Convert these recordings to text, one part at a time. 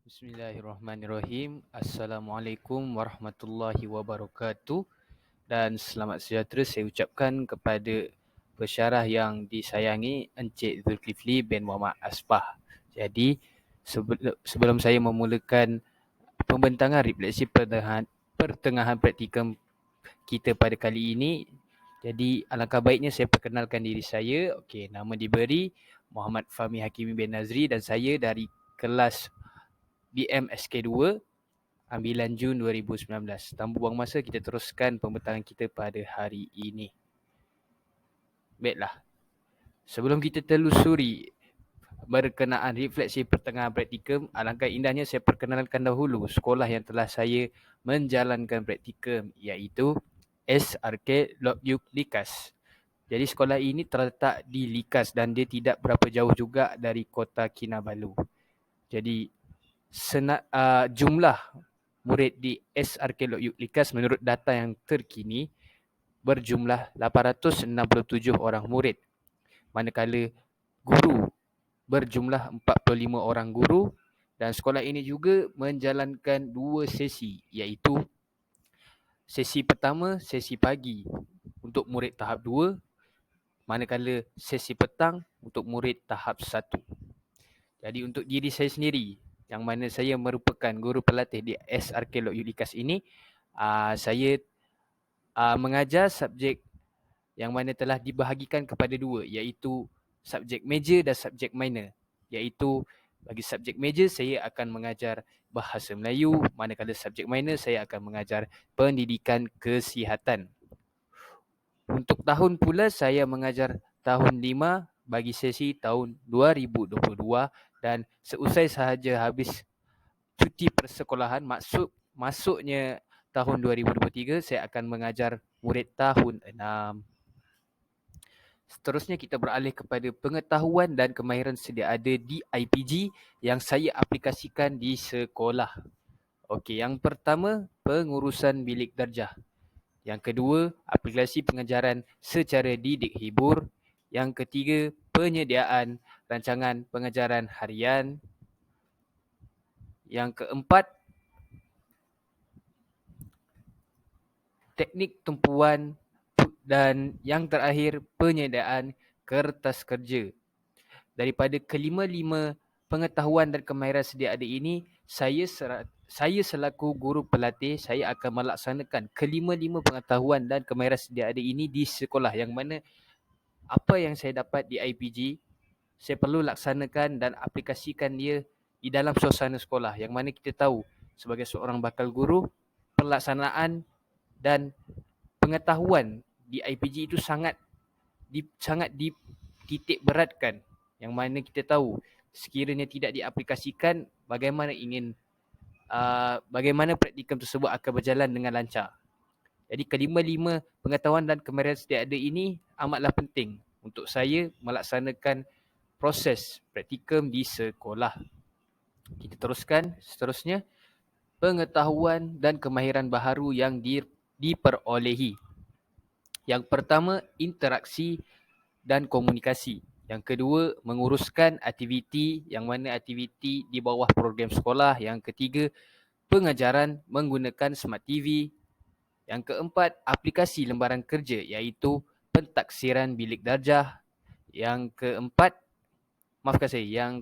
Bismillahirrahmanirrahim. Assalamualaikum warahmatullahi wabarakatuh. Dan selamat sejahtera saya ucapkan kepada pesyarah yang disayangi Encik Zulkifli bin Muhammad Asbah. Jadi sebelum saya memulakan pembentangan refleksi pertengahan praktikum kita pada kali ini, jadi alangkah baiknya saya perkenalkan diri saya. Okey, nama diberi Muhammad Fahmi Hakimi bin Nazri dan saya dari kelas BMSK2 ambilan Jun 2019. Tanpa buang masa, kita teruskan pembentangan kita pada hari ini. Baiklah, sebelum kita telusuri berkenaan refleksi pertengahan praktikum, alangkah indahnya saya perkenalkan dahulu sekolah yang telah saya menjalankan praktikum, iaitu SRK Lok Yuk Likas. Jadi sekolah ini terletak di Likas dan dia tidak berapa jauh juga dari kota Kinabalu. Jadi jumlah murid di SRK Lok Yuk Likas menurut data yang terkini berjumlah 867 orang murid, manakala guru berjumlah 45 orang guru, dan sekolah ini juga menjalankan 2 sesi, iaitu sesi pertama, sesi pagi untuk murid tahap 2, manakala sesi petang untuk murid tahap 1. Jadi untuk diri saya sendiri, yang mana saya merupakan guru pelatih di SRK Lok Yuk Likas ini, saya mengajar subjek yang mana telah dibahagikan kepada 2, iaitu subjek major dan subjek minor. Iaitu bagi subjek major saya akan mengajar bahasa Melayu, manakala subjek minor saya akan mengajar pendidikan kesihatan. Untuk tahun pula saya mengajar tahun 5 bagi sesi tahun 2022, dan seusai sahaja habis cuti persekolahan, masuknya tahun 2023, saya akan mengajar murid tahun 6. Seterusnya kita beralih kepada pengetahuan dan kemahiran sedia ada di IPG yang saya aplikasikan di sekolah. Okey, yang pertama, pengurusan bilik darjah. Yang kedua, aplikasi pengajaran secara didik hibur. Yang ketiga, penyediaan rancangan pengajaran harian. Yang keempat, teknik tumpuan, dan yang terakhir, penyediaan kertas kerja. Daripada kelima-lima pengetahuan dan kemahiran sedia ada ini, saya selaku guru pelatih, saya akan melaksanakan kelima-lima pengetahuan dan kemahiran sedia ada ini di sekolah, yang mana apa yang saya dapat di IPG, saya perlu laksanakan dan aplikasikan dia di dalam suasana sekolah, yang mana kita tahu sebagai seorang bakal guru, pelaksanaan dan pengetahuan di IPG itu sangat dititik beratkan, yang mana kita tahu sekiranya tidak diaplikasikan, bagaimana praktikum tersebut akan berjalan dengan lancar. Jadi kelima-lima pengetahuan dan kemahiran sedia ada ini amatlah penting untuk saya melaksanakan proses praktikum di sekolah. Kita teruskan seterusnya, pengetahuan dan kemahiran baharu yang diperolehi. Yang pertama, interaksi dan komunikasi. Yang kedua, menguruskan aktiviti, yang mana aktiviti di bawah program sekolah. Yang ketiga, pengajaran menggunakan Smart TV. Yang keempat, aplikasi lembaran kerja, iaitu pentaksiran bilik darjah. Yang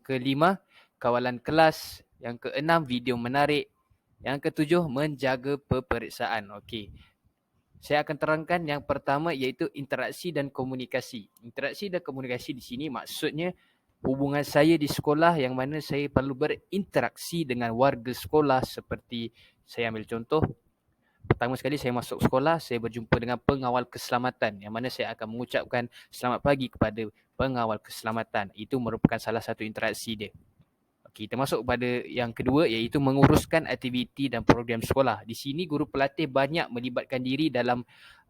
kelima, kawalan kelas. Yang keenam, video menarik. Yang ketujuh, menjaga peperiksaan. Okey. Saya akan terangkan yang pertama, iaitu interaksi dan komunikasi. Interaksi dan komunikasi di sini maksudnya hubungan saya di sekolah, yang mana saya perlu berinteraksi dengan warga sekolah. Seperti saya ambil contoh, pertama sekali saya masuk sekolah, saya berjumpa dengan pengawal keselamatan, yang mana saya akan mengucapkan selamat pagi kepada pengawal keselamatan. Itu merupakan salah satu interaksi dia. Okey, kita masuk pada yang kedua, iaitu menguruskan aktiviti dan program sekolah. Di sini guru pelatih banyak melibatkan diri dalam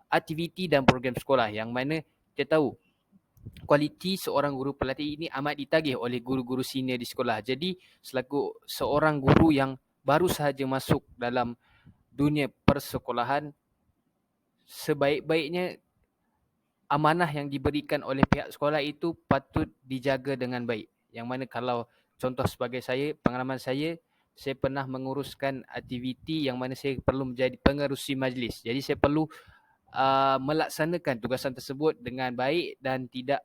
aktiviti dan program sekolah, yang mana kita tahu kualiti seorang guru pelatih ini amat ditagih oleh guru-guru senior di sekolah. Jadi selaku seorang guru yang baru sahaja masuk dalam dunia persekolahan, sebaik-baiknya amanah yang diberikan oleh pihak sekolah itu patut dijaga dengan baik. Yang mana kalau contoh sebagai saya, pengalaman saya saya pernah menguruskan aktiviti yang mana saya perlu menjadi pengerusi majlis. Jadi saya perlu melaksanakan tugasan tersebut dengan baik dan tidak,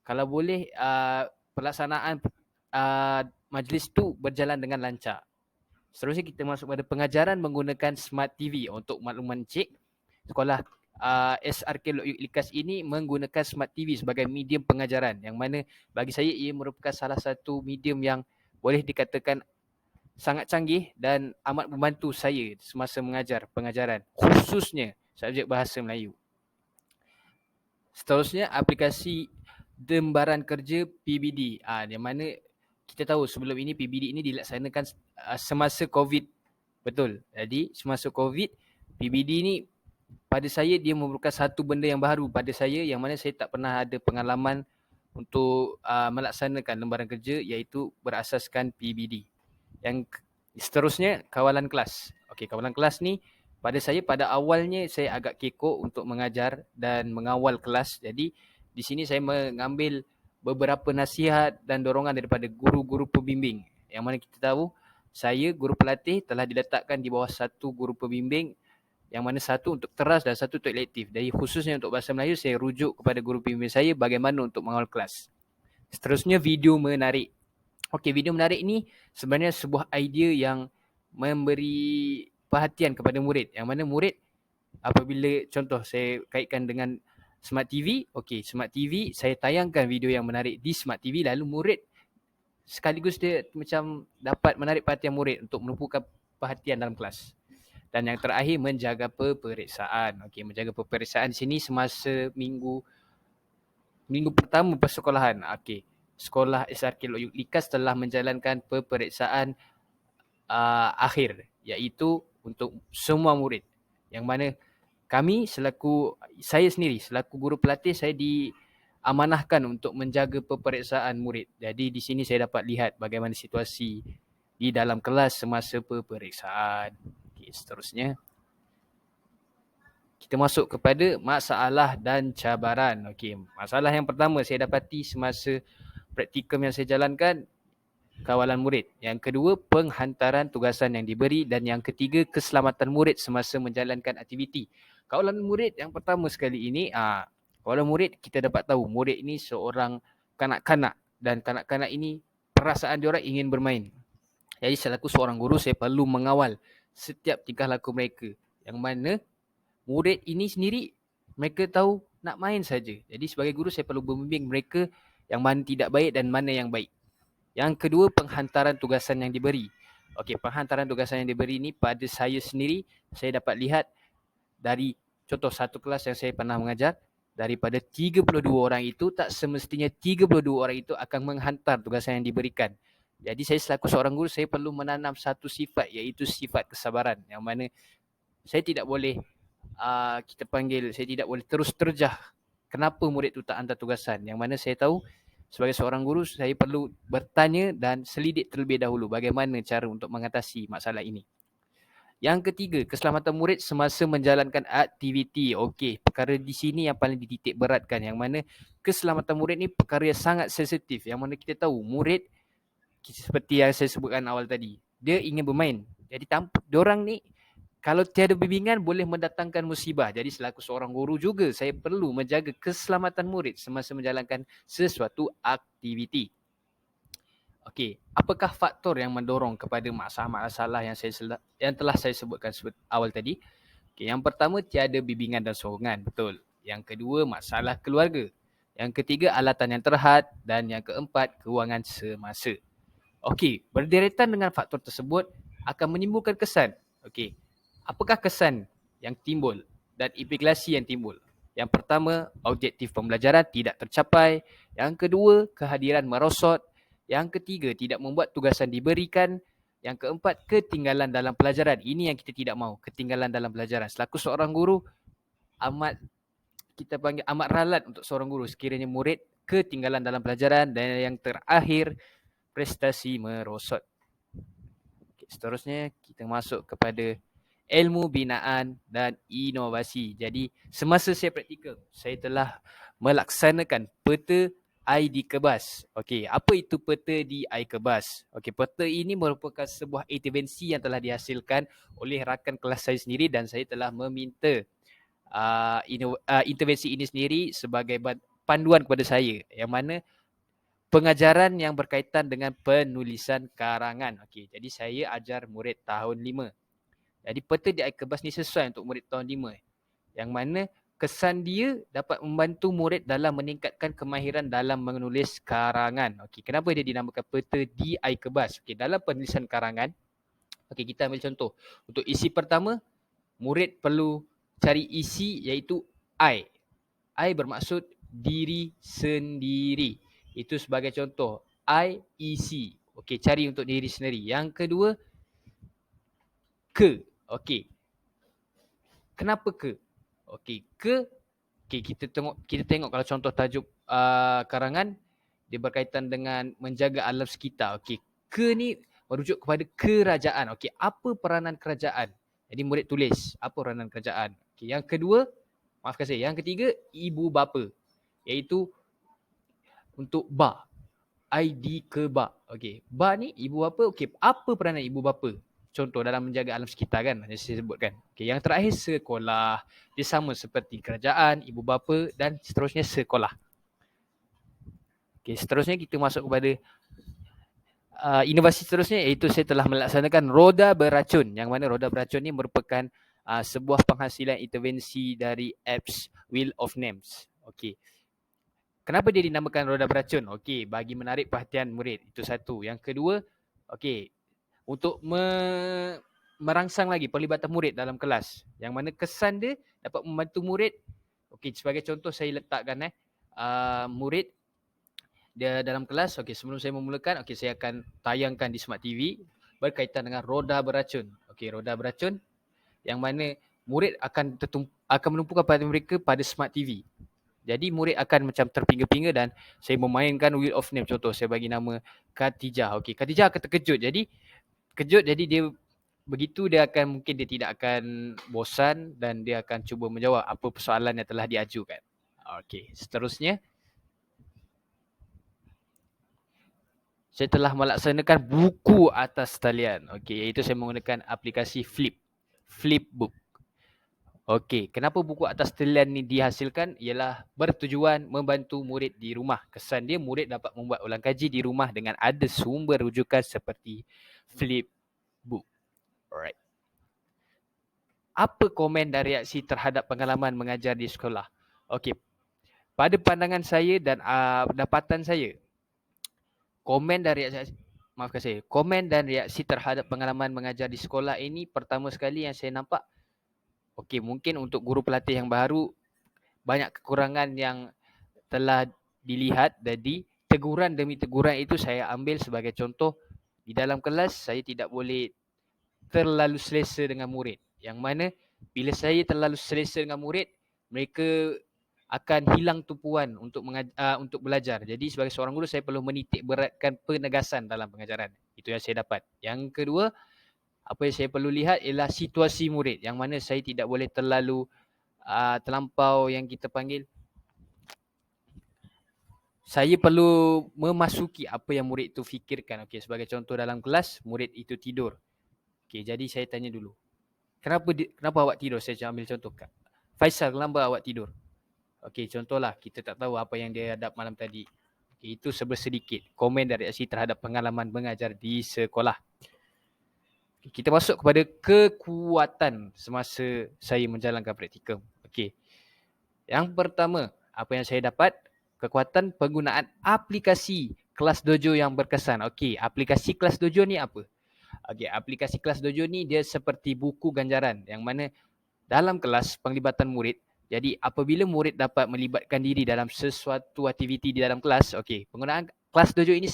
kalau boleh, pelaksanaan majlis tu berjalan dengan lancar. Seterusnya kita masuk pada pengajaran menggunakan Smart TV. Untuk makluman Encik, sekolah SRK Lok Yuk Likas ini menggunakan Smart TV sebagai medium pengajaran, yang mana bagi saya ia merupakan salah satu medium yang boleh dikatakan sangat canggih dan amat membantu saya semasa mengajar pengajaran, khususnya subjek Bahasa Melayu. Seterusnya, aplikasi Lembaran Kerja PBD. Yang mana kita tahu sebelum ini PBD ini dilaksanakan semasa COVID. Betul. Jadi semasa COVID, PBD ni pada saya dia merupakan satu benda yang baru pada saya, yang mana saya tak pernah ada pengalaman untuk melaksanakan lembaran kerja, iaitu berasaskan PBD. Yang seterusnya, kawalan kelas. Okey, kawalan kelas ni pada saya pada awalnya saya agak kekok untuk mengajar dan mengawal kelas. Jadi di sini saya mengambil beberapa nasihat dan dorongan daripada guru-guru pembimbing. Yang mana kita tahu saya guru pelatih telah diletakkan di bawah satu guru pembimbing, yang mana satu untuk teras dan satu untuk elektif. Jadi khususnya untuk Bahasa Melayu, saya rujuk kepada guru pembimbing saya bagaimana untuk mengawal kelas. Seterusnya, video menarik. Okey, video menarik ni sebenarnya sebuah idea yang memberi perhatian kepada murid, yang mana murid apabila, contoh saya kaitkan dengan Smart TV. Okey, Smart TV, saya tayangkan video yang menarik di Smart TV, lalu murid sekaligus dia macam dapat menarik perhatian murid untuk menumpukan perhatian dalam kelas. Dan yang terakhir, menjaga peperiksaan. Okey, menjaga peperiksaan di sini semasa minggu pertama persekolahan. Okey, sekolah SRK Lok Yuk Likas telah menjalankan peperiksaan akhir, iaitu untuk semua murid, yang mana saya sendiri selaku guru pelatih, saya diamanahkan untuk menjaga peperiksaan murid. Jadi di sini saya dapat lihat bagaimana situasi di dalam kelas semasa peperiksaan. Okey, seterusnya kita masuk kepada masalah dan cabaran. Okey, masalah yang pertama saya dapati semasa praktikum yang saya jalankan, kawalan murid. Yang kedua, penghantaran tugasan yang diberi. Dan yang ketiga, keselamatan murid semasa menjalankan aktiviti. Kawalan murid yang pertama sekali ini, kawalan murid kita dapat tahu murid ini seorang kanak-kanak, dan kanak-kanak ini perasaan diorang ingin bermain. Jadi selaku seorang guru, saya perlu mengawal setiap tingkah laku mereka, yang mana murid ini sendiri mereka tahu nak main saja. Jadi sebagai guru, saya perlu membimbing mereka yang mana tidak baik dan mana yang baik. Yang kedua, penghantaran tugasan yang diberi. Okey, penghantaran tugasan yang diberi ni pada saya sendiri, saya dapat lihat dari contoh satu kelas yang saya pernah mengajar, daripada 32 orang itu, tak semestinya 32 orang itu akan menghantar tugasan yang diberikan. Jadi saya selaku seorang guru, saya perlu menanam satu sifat, iaitu sifat kesabaran, yang mana saya tidak boleh saya tidak boleh terus terjah kenapa murid itu tak hantar tugasan. Yang mana saya tahu sebagai seorang guru, saya perlu bertanya dan selidik terlebih dahulu bagaimana cara untuk mengatasi masalah ini. Yang ketiga, keselamatan murid semasa menjalankan aktiviti. Okey, perkara di sini yang paling dititik beratkan, yang mana keselamatan murid ni perkara yang sangat sensitif, yang mana kita tahu murid, seperti yang saya sebutkan awal tadi, dia ingin bermain. Jadi diorang ni kalau tiada bimbingan boleh mendatangkan musibah. Jadi selaku seorang guru juga, saya perlu menjaga keselamatan murid semasa menjalankan sesuatu aktiviti. Okey, apakah faktor yang mendorong kepada masalah-masalah yang telah saya sebutkan awal tadi? Okey, yang pertama, tiada bimbingan dan sokongan. Betul. Yang kedua, masalah keluarga. Yang ketiga, alatan yang terhad. Dan yang keempat, kewangan semasa. Okey, berderetan dengan faktor tersebut akan menimbulkan kesan. Okey, apakah kesan yang timbul dan implikasi yang timbul? Yang pertama, objektif pembelajaran tidak tercapai. Yang kedua, kehadiran merosot. Yang ketiga, tidak membuat tugasan diberikan. Yang keempat, ketinggalan dalam pelajaran. Ini yang kita tidak mahu, ketinggalan dalam pelajaran. Selaku seorang guru, amat ralat untuk seorang guru sekiranya murid ketinggalan dalam pelajaran. Dan yang terakhir, prestasi merosot. Okay, seterusnya kita masuk kepada ilmu binaan dan inovasi. Jadi semasa saya praktikal, saya telah melaksanakan peta iDikebas. Okey, apa itu peta di iKebas? Okey, peta ini merupakan sebuah intervensi yang telah dihasilkan oleh rakan kelas saya sendiri dan saya telah meminta intervensi ini sendiri sebagai panduan kepada saya, yang mana pengajaran yang berkaitan dengan penulisan karangan. Okey, jadi saya ajar murid tahun 5. Jadi peta di iKebas ni sesuai untuk murid tahun 5, yang mana kesan dia dapat membantu murid dalam meningkatkan kemahiran dalam menulis karangan. Okey, kenapa dia dinamakan peta di iKebas? Okey, dalam penulisan karangan, okey, kita ambil contoh. Untuk isi pertama, murid perlu cari isi iaitu I. I bermaksud diri sendiri. Itu sebagai contoh. I isi. Okey, cari untuk diri sendiri. Yang kedua, ke. Okey. Kenapa ke? Okey, ke. Okey, kita tengok kalau contoh tajuk karangan dia berkaitan dengan menjaga alam sekitar. Okey, ke ni merujuk kepada kerajaan. Okey, apa peranan kerajaan? Jadi murid tulis apa peranan kerajaan. Okey, yang kedua, maafkan saya, yang ketiga ibu bapa, iaitu untuk ba. iDikebas. Okey, ba ni ibu bapa. Okey, apa peranan ibu bapa? Contoh dalam menjaga alam sekitar kan, yang saya sebutkan. Okey, yang terakhir sekolah. Dia sama seperti kerajaan, ibu bapa dan seterusnya sekolah. Okey, seterusnya kita masuk kepada inovasi seterusnya, iaitu saya telah melaksanakan roda beracun, yang mana roda beracun ni merupakan sebuah penghasilan intervensi dari apps Wheel of Names. Okey. Kenapa dia dinamakan roda beracun? Okey, bagi menarik perhatian murid. Itu satu. Yang kedua, okey, untuk merangsang lagi pelibatan murid dalam kelas. Yang mana kesan dia dapat membantu murid. Okey, sebagai contoh saya letakkan murid dia dalam kelas. Okey, sebelum saya memulakan, okey, saya akan tayangkan di Smart TV berkaitan dengan roda beracun. Okey, roda beracun yang mana murid akan menumpukan perhatian mereka pada Smart TV. Jadi murid akan macam terpinga-pinga dan saya memainkan Wheel of Name. Contoh saya bagi nama Khatijah. Okey, Khatijah akan terkejut. Jadi dia begitu dia akan, mungkin dia tidak akan bosan dan dia akan cuba menjawab apa persoalan yang telah diajukan. Okey, seterusnya saya telah melaksanakan buku atas talian. Okey, iaitu saya menggunakan aplikasi Flipbook. Okey, kenapa buku atas talian ni dihasilkan? Ialah bertujuan membantu murid di rumah. Kesan dia murid dapat membuat ulang kaji di rumah dengan ada sumber rujukan seperti Flipbook. Alright. Apa komen dan reaksi terhadap pengalaman mengajar di sekolah? Okey, pada pandangan saya dan dapatan saya, komen dan reaksi terhadap pengalaman mengajar di sekolah ini, pertama sekali yang saya nampak, okey, mungkin untuk guru pelatih yang baru banyak kekurangan yang telah dilihat. Jadi teguran demi teguran itu saya ambil sebagai contoh. Di dalam kelas saya tidak boleh terlalu selesa dengan murid, yang mana bila saya terlalu selesa dengan murid, mereka akan hilang tumpuan untuk belajar. Jadi sebagai seorang guru saya perlu menitik beratkan penegasan dalam pengajaran. Itu yang saya dapat. Yang kedua, apa yang saya perlu lihat ialah situasi murid, yang mana saya tidak boleh terlalu terlampau yang kita panggil, saya perlu memasuki apa yang murid itu fikirkan. Okey, sebagai contoh dalam kelas, murid itu tidur. Okey, jadi saya tanya dulu, kenapa awak tidur? Saya ambil contoh, Faisal, kenapa awak tidur? Okey, contohlah kita tak tahu apa yang dia hadap malam tadi. Okey, itu sedikit komen dan reaksi terhadap pengalaman mengajar di sekolah. Kita masuk kepada kekuatan semasa saya menjalankan praktikum. Okey. Yang pertama, apa yang saya dapat? Kekuatan penggunaan aplikasi Kelas Dojo yang berkesan. Okey, aplikasi Kelas Dojo ni apa? Okey, aplikasi Kelas Dojo ni dia seperti buku ganjaran, yang mana dalam kelas penglibatan murid. Jadi apabila murid dapat melibatkan diri dalam sesuatu aktiviti di dalam kelas, okey, penggunaan Kelas Dojo ini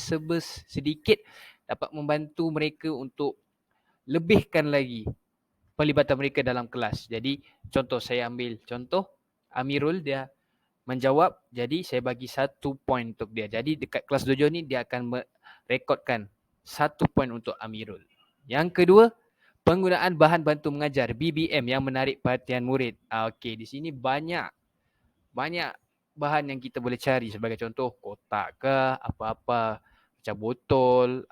sedikit dapat membantu mereka untuk lebihkan lagi pelibatan mereka dalam kelas. Jadi contoh, saya ambil contoh Amirul, dia menjawab, jadi saya bagi 1 point untuk dia. Jadi dekat Kelas Dojo ni dia akan merekodkan 1 point untuk Amirul. Yang kedua, penggunaan bahan bantu mengajar BBM yang menarik perhatian murid. Okey, di sini banyak bahan yang kita boleh cari. Sebagai contoh, kotak ke, apa-apa, macam botol.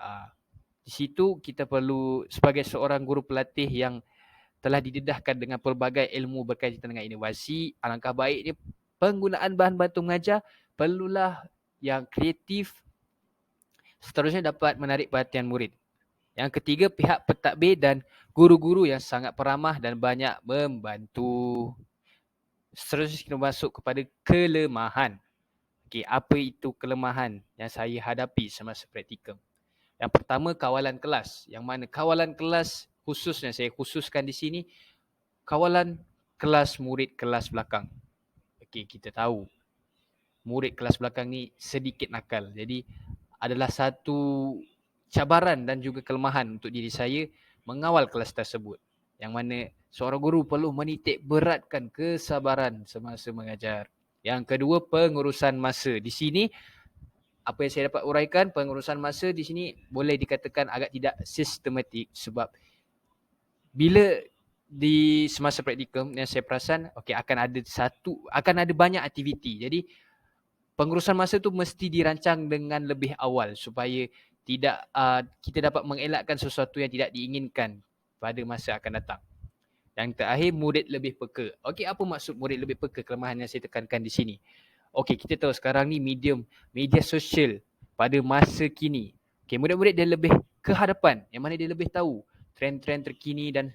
Di situ kita perlu, sebagai seorang guru pelatih yang telah didedahkan dengan pelbagai ilmu berkaitan dengan inovasi, alangkah baiknya penggunaan bahan bantu mengajar perlulah yang kreatif, seterusnya dapat menarik perhatian murid. Yang ketiga, pihak pentadbir dan guru-guru yang sangat peramah dan banyak membantu. Seterusnya kita masuk kepada kelemahan. Okey, apa itu kelemahan yang saya hadapi semasa praktikum? Yang pertama, kawalan kelas. Yang mana kawalan kelas khususnya saya khususkan di sini, kawalan kelas murid kelas belakang. Okey, kita tahu murid kelas belakang ni sedikit nakal. Jadi adalah satu cabaran dan juga kelemahan untuk diri saya mengawal kelas tersebut. Yang mana seorang guru perlu menitik beratkan kesabaran semasa mengajar. Yang kedua, pengurusan masa. Di sini apa yang saya dapat uraikan, pengurusan masa di sini boleh dikatakan agak tidak sistematik sebab bila di semasa praktikum yang saya perasan, okey, akan ada banyak aktiviti. Jadi pengurusan masa tu mesti dirancang dengan lebih awal supaya tidak kita dapat mengelakkan sesuatu yang tidak diinginkan pada masa akan datang. Yang terakhir, murid lebih peka. Okey, apa maksud murid lebih peka? Kelemahan yang saya tekankan di sini. Okey, kita tahu sekarang ni media sosial pada masa kini. Okey, murid-murid dia lebih ke hadapan, yang mana dia lebih tahu trend-trend terkini dan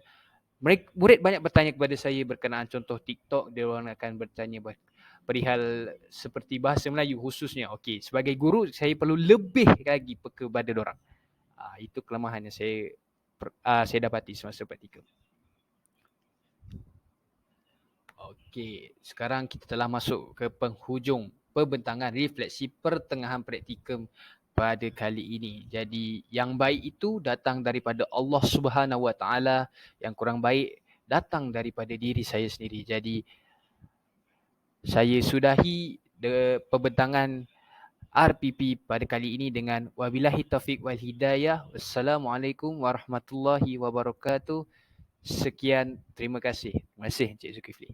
murid banyak bertanya kepada saya berkenaan contoh TikTok, dia orang akan bertanya perihal seperti bahasa Melayu khususnya. Okey, sebagai guru saya perlu lebih lagi peka pada diorang. Itu kelemahan yang saya dapati semasa praktikum. Okey, sekarang kita telah masuk ke penghujung pembentangan refleksi pertengahan praktikum pada kali ini. Jadi yang baik itu datang daripada Allah Subhanahu Wa Taala, yang kurang baik datang daripada diri saya sendiri. Jadi saya sudahi pembentangan RPP pada kali ini dengan wabillahi taufiq wal hidayah. Wassalamualaikum warahmatullahi wabarakatuh. Sekian, terima kasih. Terima kasih Encik Zulkifli.